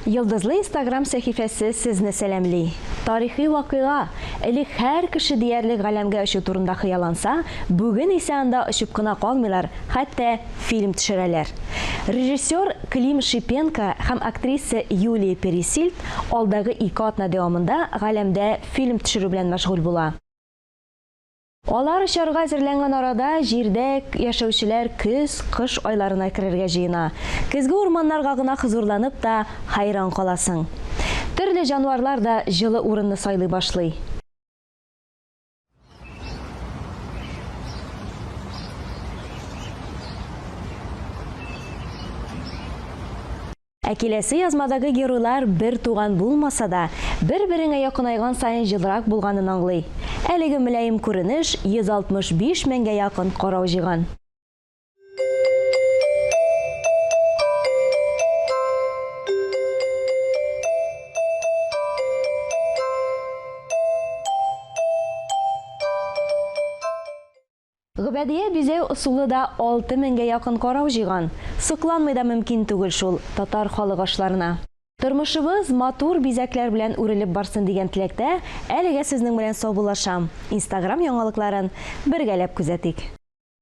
Йылдызлы Instagram сәхифәсе сезне сәламли. Тарихи вакыйга, элек һәр кеше диярлек галәмгә очу турында хыялланса, бүген исә анда очып кына калмыйлар, хәтта фильм төшерәләр. Режиссер Клим Шипенко һәм актриса Юлия Пересильд алдагы 2 атна дәвамында галәмдә фильм төшерү белән мәшгуль була. Алар очарга әзерләнгән арада җирдә яшәүчеләр көз-кыш айларына керергә җыена. Көзге урманнарга гына хозурланып та хайран каласың. Төрле җанварлар да җылы урынны сайлый башлый. Киләсе язмадагы геройлар бер туган булмаса да, бер-береңә якынайган сайын җылырак булганын аңлый. Әлеге мөлаем күренеш 165 меңгә якын карау җыйган. Гөбәдия бизәү ысулы да 6 меңгә якын карау җыйган. Сокланмый да мөмкин түгел шул татар халык ашларына. Тормышыбыз матур бизәкләр белән үрелеп барсын дигән теләктә, әлегә сезнең белән саубуллашам. Instagram яңалыкларын бергәләп күзәтик.